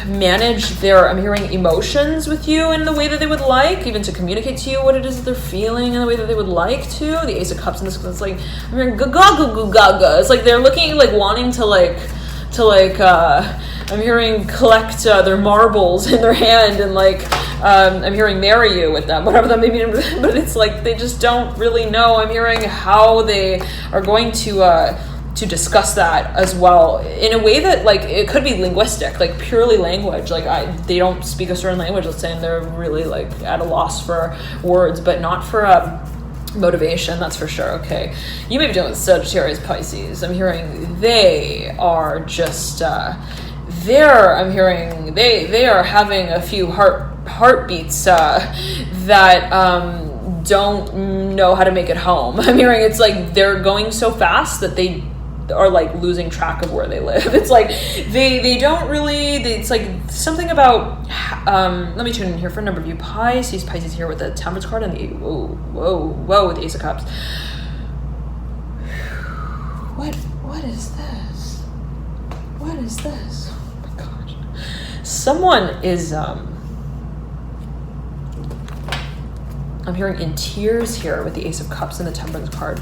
manage their, I'm hearing emotions with you in the way that they would like, even to communicate to you what it is that they're feeling in the way that they would like to. The Ace of Cups in this, it's like, I'm hearing gaga. It's like they're looking, like wanting to I'm hearing collect their marbles in their hand and like, I'm hearing marry you with them, whatever that may mean, but it's like they just don't really know. I'm hearing how they are going to discuss that as well in a way that like it could be linguistic, like purely language, like they don't speak a certain language, let's say, and they're really like at a loss for words, but not for motivation, that's for sure. Okay, you may be dealing with Sagittarius, Pisces. I'm hearing they are just I'm hearing they are having a few heartbeats that don't know how to make it home. I'm hearing it's like they're going so fast that they are like losing track of where they live. It's like they don't really, it's like something about let me tune in here for a number of you. Pisces here with the Temperance card and the whoa with the Ace of Cups. What is this? Oh my gosh, someone is I'm hearing in tears here with the Ace of Cups and the Temperance card.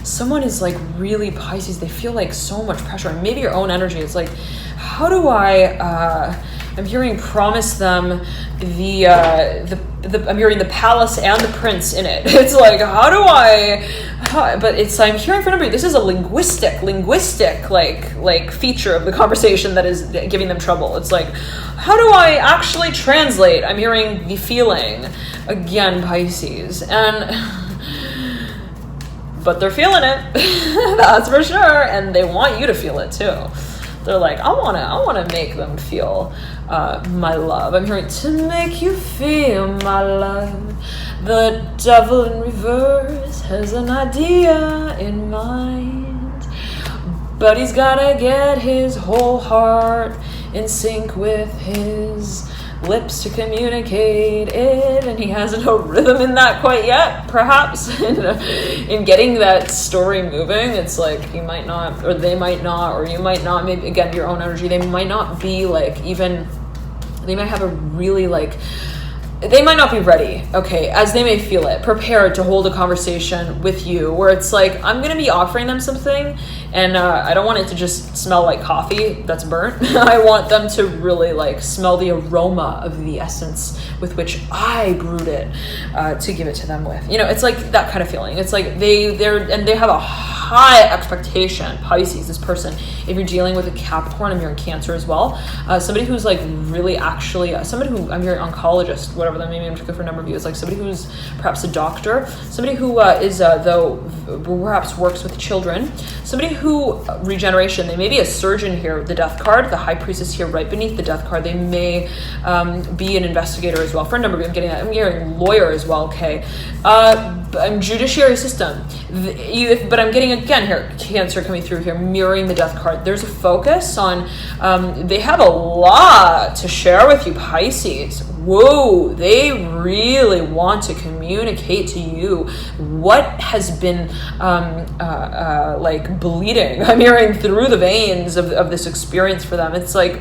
Someone is like really, Pisces, they feel like so much pressure, and maybe your own energy. It's like, how do I'm hearing promise them I'm hearing the palace and the prince in it. It's like, but it's, I'm hearing for number, this is a linguistic like feature of the conversation that is giving them trouble. It's like, how do I actually translate? I'm hearing the feeling again, Pisces, but they're feeling it. That's for sure, and they want you to feel it too. They're like, I wanna make them feel my love. I'm hearing to make you feel my love. The devil in reverse has an idea in mind, but he's gotta get his whole heart in sync with his lips to communicate it, and he has no rhythm in that quite yet, perhaps. In getting that story moving, it's like he might not, or they might not, or you might not, maybe again your own energy, they might not be like, even they might have a really like, they might not be ready, okay, as they may feel it, prepared to hold a conversation with you where it's like, I'm going to be offering them something, and I don't want it to just smell like coffee that's burnt. I want them to really like smell the aroma of the essence with which I brewed it to give it to them with. You know, it's like that kind of feeling. It's like they have a high expectation, Pisces, this person. If you're dealing with a Capricorn, I'm hearing Cancer as well. Somebody who's like really actually, somebody who, I'm hearing oncologist, whatever that may mean for a number of you, is like somebody who's perhaps a doctor, somebody who is though perhaps works with children, somebody who regeneration, they may be a surgeon here, the Death card, the High Priestess here right beneath the Death card. They may be an investigator as well. For a number of you, I'm getting that. I'm hearing lawyer as well, okay. Judiciary system, but I'm getting again here Cancer coming through here, mirroring the Death card. There's a focus on they have a lot to share with you, Pisces. Whoa, they really want to communicate to you what has been like bleeding, I'm hearing through the veins of this experience for them. It's like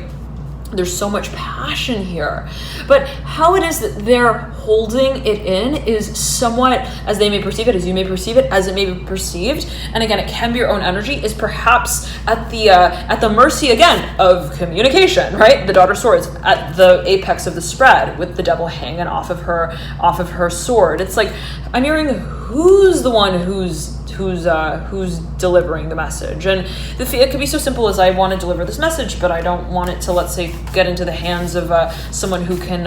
there's so much passion here, but how it is that they're holding it in is somewhat as they may perceive it, as you may perceive it, as it may be perceived. And again, it can be your own energy, is perhaps at the mercy again of communication, right? The Daughter of Swords at the apex of the spread with the devil hanging off of her sword. It's like I'm hearing who's the one who's delivering the message, and it could be so simple as I want to deliver this message, but I don't want it to, let's say, get into the hands of someone who can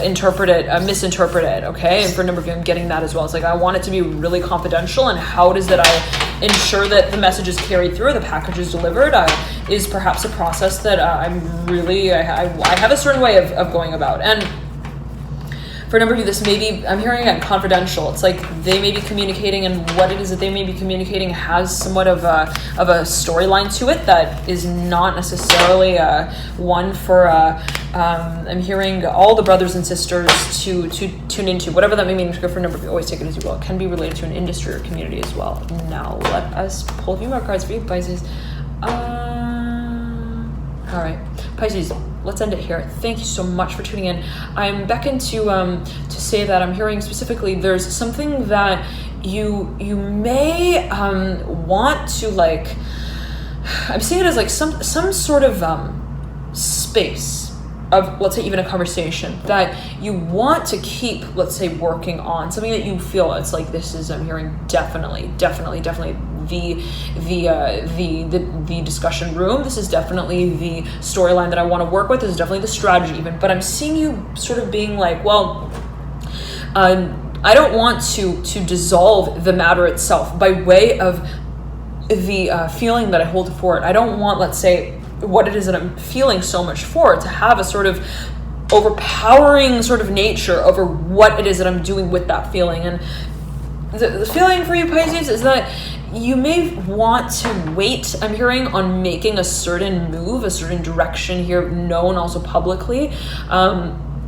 interpret it, misinterpret it. Okay, and for a number of you, I'm getting that as well. It's like I want it to be really confidential, and how it is that I ensure that the message is carried through, the package is delivered, is perhaps a process that I have a certain way of going about. And For a number of you, this may be, I'm hearing again, confidential. It's like they may be communicating, and what it is that they may be communicating has somewhat of a storyline to it that is not necessarily one for, I'm hearing all the brothers and sisters to tune into, whatever that may mean. For a number of you, always take it as you will. It can be related to an industry or community as well. Now, let us pull a few more cards for you, Pisces. All right, Pisces, let's end it here. Thank you so much for tuning in. I'm beckoned to say that I'm hearing specifically there's something that you may want to, like, I'm seeing it as like some sort of space of, let's say, even a conversation that you want to keep, let's say, working on, something that you feel it's like, this is, I'm hearing definitely the discussion room. This is definitely the storyline that I want to work with. This is definitely the strategy even, but I'm seeing you sort of being like, well, I don't want to dissolve the matter itself by way of the feeling that I hold for it. I don't want, let's say, what it is that I'm feeling so much for to have a sort of overpowering sort of nature over what it is that I'm doing with that feeling. And the feeling for you, Pisces, is that you may want to wait, I'm hearing, on making a certain move, a certain direction here, known also publicly.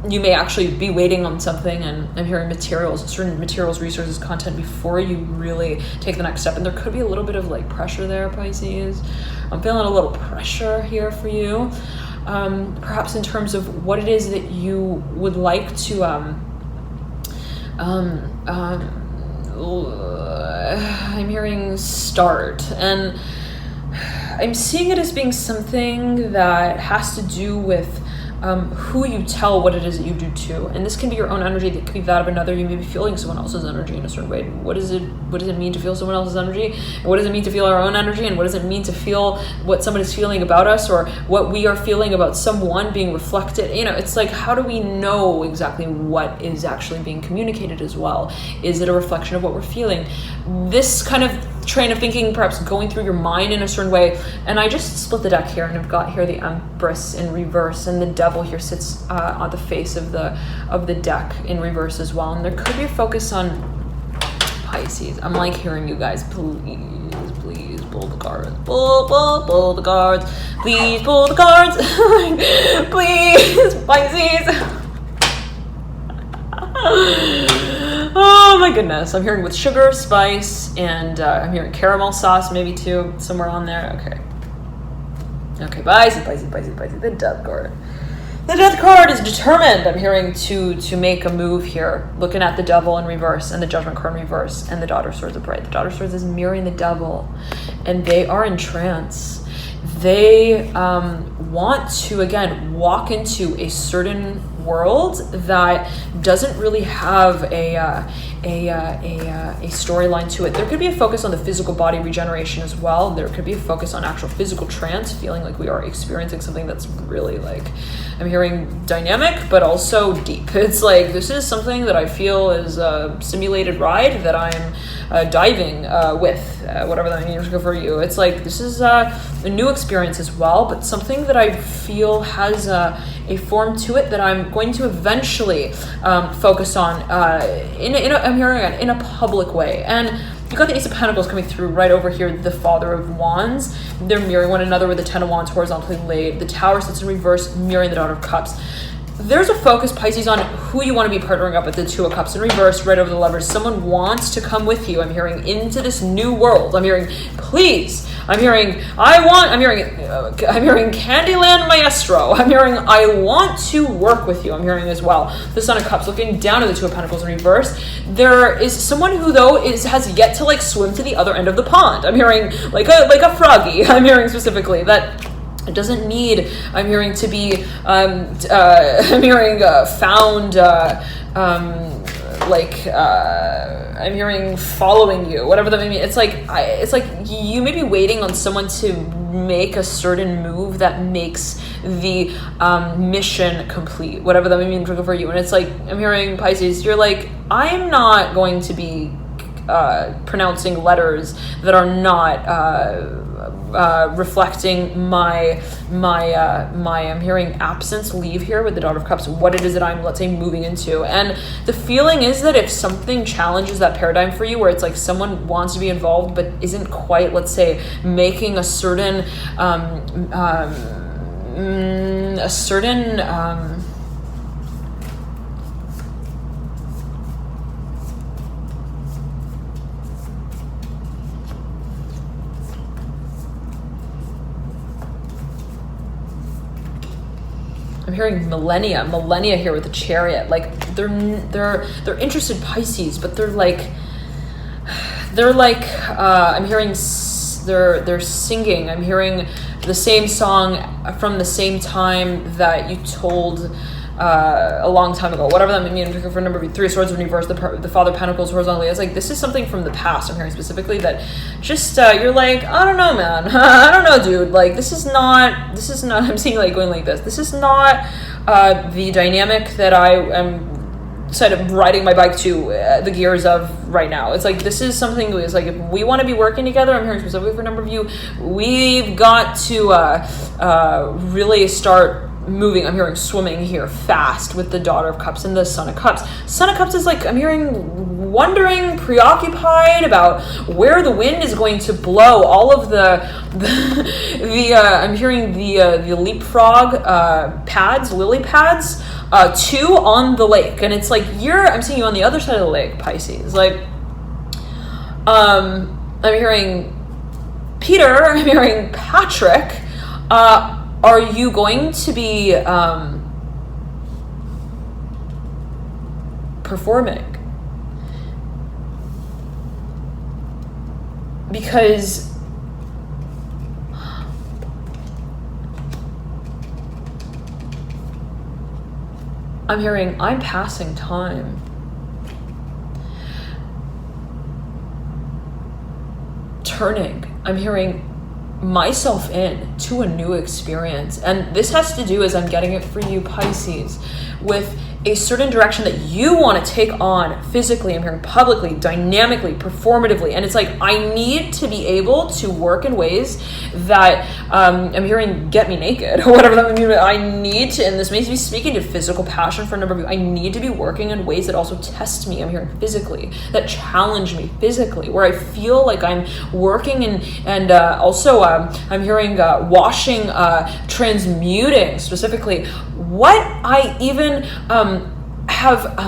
You may actually be waiting on something, and I'm hearing materials, certain materials, resources, content before you really take the next step. And there could be a little bit of like pressure there, Pisces. I'm feeling a little pressure here for you. Perhaps in terms of what it is that you would like to, I'm hearing start, and I'm seeing it as being something that has to do with who you tell what it is that you do to. And this can be your own energy, that could be that of another. You may be feeling someone else's energy in a certain way. What does it mean to feel someone else's energy? And what does it mean to feel our own energy? And what does it mean to feel what someone is feeling about us, or what we are feeling about someone being reflected? You know, it's like, how do we know exactly what is actually being communicated as well? Is it a reflection of what we're feeling? This kind of train of thinking perhaps going through your mind in a certain way. And I just split the deck here, and I've got here the Empress in reverse, and the Devil here sits on the face of the deck in reverse as well. And there could be a focus on Pisces. I'm like hearing you guys, please pull the cards, pull the cards, please pull the cards. Please, Pisces. Oh my goodness, I'm hearing with sugar, spice, and I'm hearing caramel sauce maybe too, somewhere on there. Okay, Pisces, the Death card. The Death card is determined, I'm hearing, to make a move here, looking at the Devil in reverse, and the Judgment card in reverse, and the Daughter of Swords upright. The Daughter of Swords is mirroring the Devil, and they are in trance. They want to, again, walk into a certain world that doesn't really have a storyline to it. There could be a focus on the physical body regeneration as well. There could be a focus on actual physical trance, feeling like we are experiencing something that's really, like, I'm hearing dynamic, but also deep. It's like, this is something that I feel is a simulated ride that I'm diving with, whatever that means for you. It's like, this is a new experience as well, but something that I feel has a form to it that I'm going to eventually focus on I'm hearing in a public way. And you've got the Ace of Pentacles coming through right over here, the Father of Wands. They're mirroring one another with the Ten of Wands horizontally laid. The Tower sits in reverse, mirroring the Daughter of Cups. There's a focus, Pisces, on who you want to be partnering up with. The Two of Cups in reverse, right over the Lovers. Someone wants to come with you, I'm hearing, into this new world. I'm hearing, please. I'm hearing, I'm hearing Candyland Maestro. I'm hearing, I want to work with you. I'm hearing as well. The Son of Cups looking down at the Two of Pentacles in reverse. There is someone who, though, has yet to, like, swim to the other end of the pond. I'm hearing, like a froggy. I'm hearing specifically that it doesn't need, I'm hearing, to be, I'm hearing found, I'm hearing following you, whatever that may mean. It's like you may be waiting on someone to make a certain move that makes the mission complete, whatever that may mean for you. And it's like, I'm hearing, Pisces, you're like, I'm not going to be pronouncing letters that are not reflecting my I'm hearing absence, leave here with the Daughter of Cups, what it is that I'm, let's say, moving into. And the feeling is that if something challenges that paradigm for you, where it's like someone wants to be involved but isn't quite, let's say, making a certain I'm hearing millennia here with the Chariot. Like they're interested Pisces, but they're like I'm hearing they're singing. I'm hearing the same song from the same time that you told a long time ago, whatever that means. For number 3, Swords in reverse, the Father of Pentacles horizontally. It's like, this is something from the past. I'm hearing specifically that just you're like, I don't know, man. I don't know, dude. Like, this is not I'm seeing like going like this. This is not the dynamic that I am sort of riding my bike to the gears of right now. It's like, this is something is like, if we want to be working together, I'm hearing specifically for a number of you, we've got to really start moving. I'm hearing swimming here fast with the Daughter of Cups and the Son of Cups. Son of Cups is like, I'm hearing wondering, preoccupied about where the wind is going to blow. All of the I'm hearing the leapfrog pads, lily pads, 2 on the lake, and it's like I'm seeing you on the other side of the lake, Pisces. Like, I'm hearing Peter. I'm hearing Patrick. Are you going to be performing? Because I'm hearing I'm passing time. Turning. I'm hearing myself in to a new experience. And this has to do, as I'm getting it for you, Pisces, with a certain direction that you want to take on physically, I'm hearing publicly, dynamically, performatively. And it's like, I need to be able to work in ways that I'm hearing get me naked or whatever that means. I need to, and this makes me speaking to physical passion for a number of you, I need to be working in ways that also test me, I'm hearing physically, that challenge me physically, where I feel like I'm working and also I'm hearing washing, transmuting specifically what I even have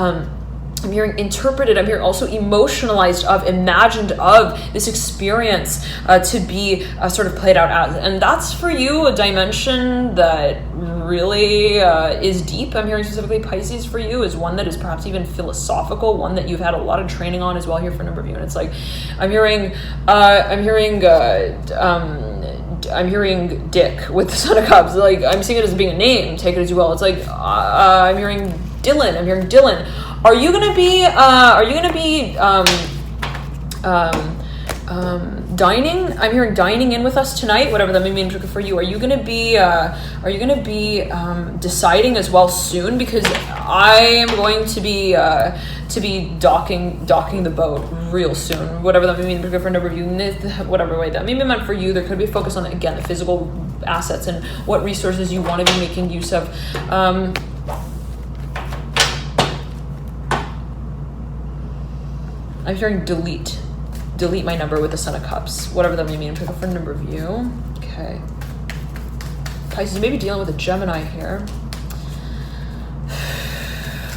I'm hearing interpreted, I'm hearing also emotionalized of, imagined of this experience to be sort of played out as. And that's for you a dimension that really is deep. I'm hearing specifically Pisces for you is one that is perhaps even philosophical, one that you've had a lot of training on as well here for a number of you. And it's like, I'm hearing Dick with the Son of Cups. Like, I'm seeing it as being a name, take it as you will. It's like, I'm hearing Dylan. Are you gonna be dining? I'm hearing dining in with us tonight, whatever that may mean for you. Are you gonna be deciding as well soon? Because I am going to be docking the boat real soon, whatever that may mean for a number of you, whatever way that may be meant for you. There could be a focus on, again, the physical assets and what resources you want to be making use of. I'm hearing delete my number with the Son of Cups, whatever that may mean for a number of you. Okay, Pisces, maybe dealing with a Gemini here.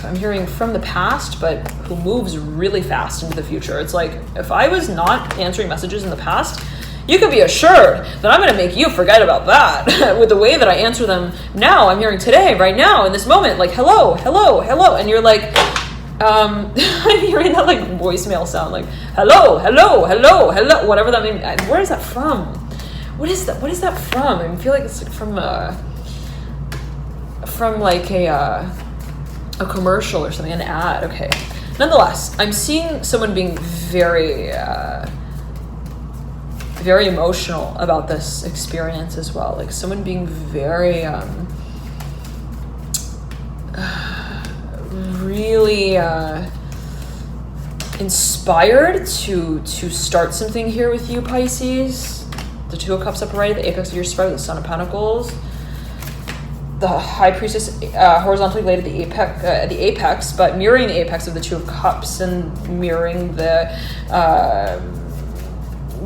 I'm hearing from the past, but who moves really fast into the future. It's like, if I was not answering messages in the past, you can be assured that I'm going to make you forget about that with the way that I answer them now. I'm hearing today, right now, in this moment, like, hello. And you're like, I'm hearing that like voicemail sound, like, hello, whatever that means. Where is that from? What is that from? I feel like it's like from like a commercial or something, an ad. Okay. Nonetheless, I'm seeing someone being very, very emotional about this experience as well. Like someone being very, really inspired to start something here with you, Pisces. the Two of Cups up right, the apex of your spread, the Son of Pentacles, the High Priestess horizontally laid at the apex, but mirroring the apex of the Two of Cups and mirroring the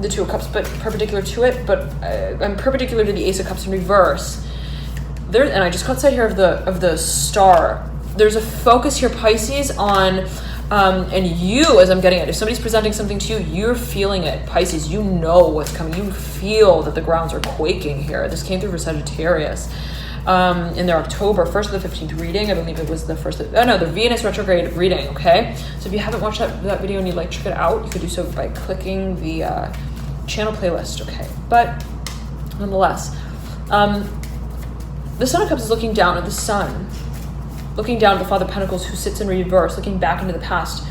Two of Cups, but perpendicular to it, but I'm perpendicular to the Ace of Cups in reverse. There, and I just caught sight here of the star. There's a focus here, Pisces, on and you, as I'm getting it, if somebody's presenting something to you, you're feeling it, Pisces. You know what's coming. You feel that the grounds are quaking here. This came through for Sagittarius. In their October 1st of the 15th reading, I believe it was the Venus retrograde reading, okay? So if you haven't watched that video and you'd like to check it out, you could do so by clicking the channel playlist, okay? But nonetheless, the Son of Cups is looking down at the Sun, looking down at the Father of Pentacles who sits in reverse, looking back into the past.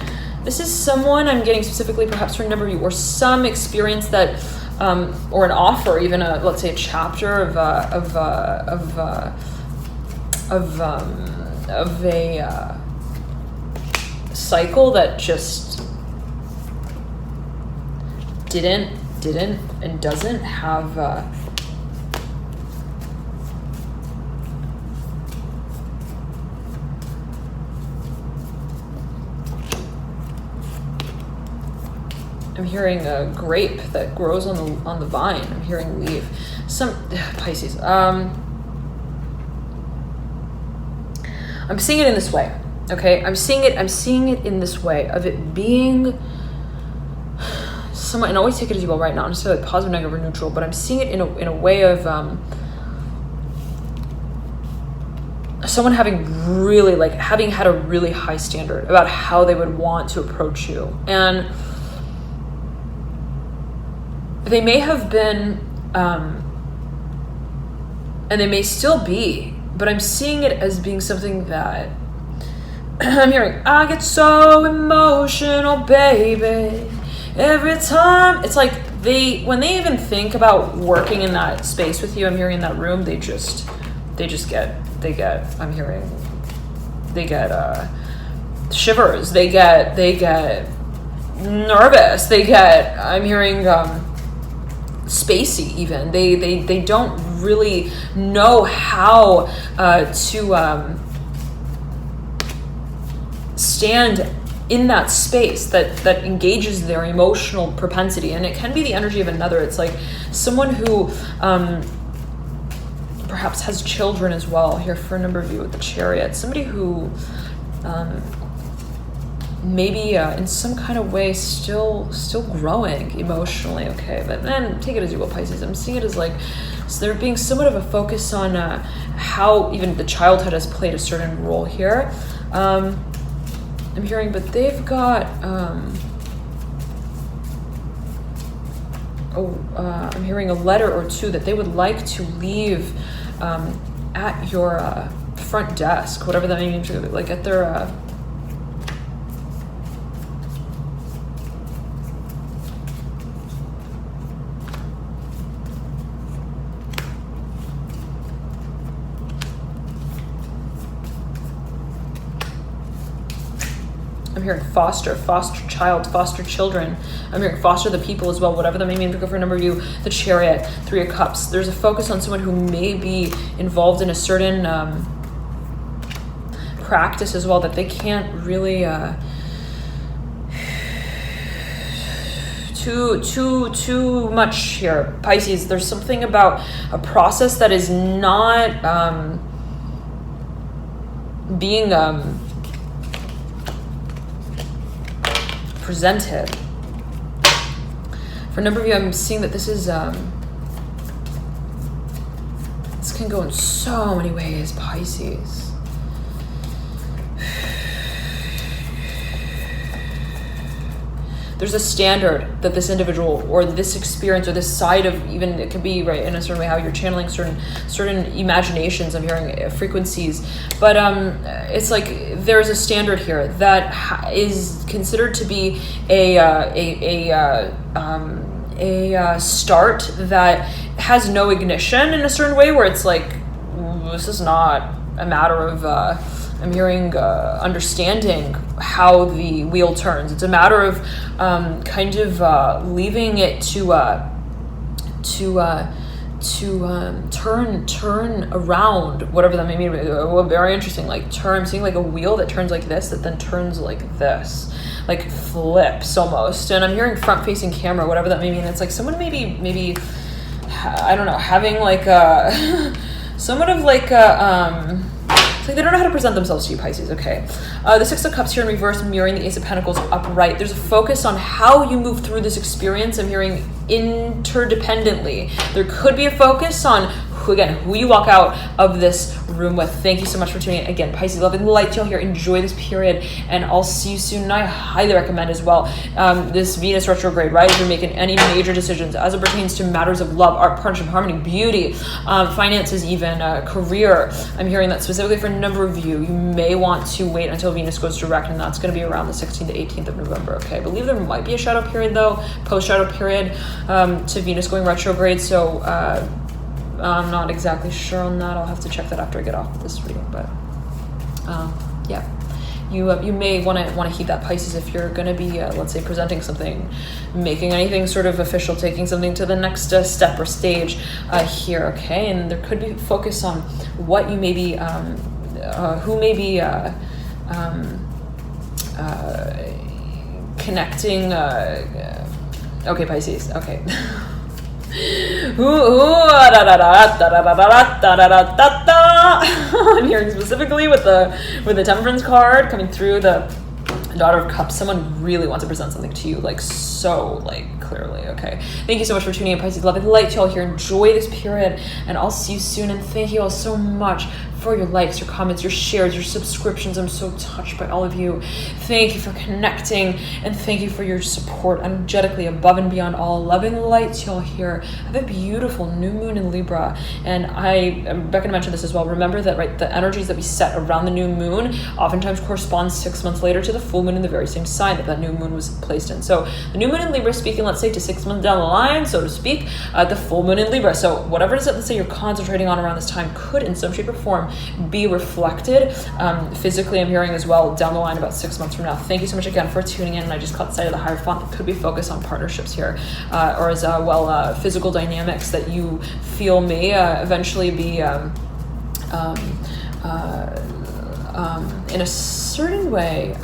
This is someone I'm getting specifically perhaps for a number of you, or some experience that or an offer, even let's say a chapter of a cycle that just didn't and doesn't have I'm hearing a grape that grows on the vine. I'm hearing leaf. Some Pisces. I'm seeing it in this way. Okay, I'm seeing it in this way of it being somewhat, and always take it as you will, right? Not necessarily positive, negative, or neutral, but I'm seeing it in a way of someone having had a really high standard about how they would want to approach you, and they may have been, and they may still be, but I'm seeing it as being something that I'm hearing, I get so emotional, baby, every time. It's like when they even think about working in that space with you, I'm hearing in that room, they get shivers, they get nervous, I'm hearing, spacey even. They don't really know how to stand in that space that engages their emotional propensity, and it can be the energy of another. It's like someone who perhaps has children as well here for a number of you with the Chariot. Somebody who maybe in some kind of way still growing emotionally, okay? But then take it as you will, Pisces. I'm seeing it as like, so there being somewhat of a focus on how even the childhood has played a certain role here. I'm hearing, but they've got I'm hearing a letter or two that they would like to leave at your front desk, whatever that may mean, like at their I'm hearing foster child, foster children. I'm hearing foster the people as well, whatever that may mean for a number of you. The Chariot, Three of Cups. There's a focus on someone who may be involved in a certain practice as well that they can't really too much here, Pisces. There's something about a process that is not being presented. For a number of you, I'm seeing that this is this can go in so many ways, Pisces. There's a standard that this individual or this experience or this side of, even it could be right in a certain way how you're channeling certain imaginations. I'm hearing frequencies, but it's like there's a standard here that is considered to be a start that has no ignition in a certain way, where it's like, this is not a matter of I'm hearing understanding how the wheel turns. It's a matter of kind of leaving it to turn around, whatever that may mean. Very interesting. Like I'm seeing like a wheel that turns like this, that then turns like this, like flips almost. And I'm hearing front facing camera, whatever that may mean. It's like someone maybe I don't know, having like a somewhat of like a it's like they don't know how to present themselves to you, Pisces. Okay, the Six of Cups here in reverse, mirroring the Ace of Pentacles upright. There's a focus on how you move through this experience. I'm hearing interdependently. There could be a focus on who you walk out of this room with. Thank you so much for tuning in. Again, Pisces, love and light y'all here. Enjoy this period, and I'll see you soon. And I highly recommend as well this Venus retrograde, right? If you're making any major decisions as it pertains to matters of love, art, partnership, harmony, beauty, finances, even career. I'm hearing that specifically for a number of you. You may want to wait until Venus goes direct, and that's going to be around the 16th to 18th of November. Okay, I believe there might be a shadow period though, post shadow period to Venus going retrograde. So I'm not exactly sure on that. I'll have to check that after I get off this reading. But yeah, you may want to heed that, Pisces, if you're going to be let's say presenting something, making anything sort of official, taking something to the next step or stage here. Okay, and there could be focus on what you may be who may be connecting. Okay, Pisces. Okay. I'm hearing specifically with the Temperance card coming through, the Daughter of Cups. Someone really wants to present something to you, like so, like clearly. Okay, thank you so much for tuning in, Pisces. Love and light to y'all here. Enjoy this period, and I'll see you soon. And thank you all so much for your likes, your comments, your shares, your subscriptions. I'm so touched by all of you. Thank you for connecting, and thank you for your support energetically, above and beyond all. Loving light to y'all here. Have a beautiful new moon in Libra, and Becca mentioned this as well. Remember that, right? The energies that we set around the new moon oftentimes corresponds 6 months later to the full moon in the very same sign that new moon was placed in. So the new moon in Libra, speaking, let's say, to 6 months down the line, so to speak, the full moon in Libra. So whatever it is that, let's say, you're concentrating on around this time could, in some shape or form, be reflected physically. I'm hearing as well down the line about 6 months from now. Thank you so much again for tuning in. And I just caught sight of the Hierophant that could be focused on partnerships here, or as well physical dynamics that you feel may eventually be in a certain way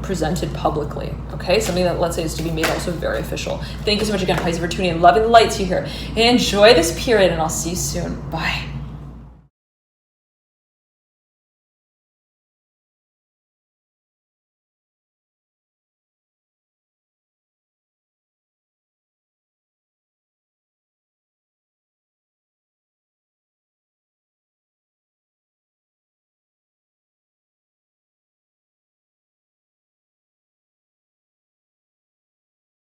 presented publicly. Okay, something that, let's say, is to be made also very official. Thank you so much again, Pisces, for tuning in. Love and light to you here. Enjoy this period, and I'll see you soon. Bye.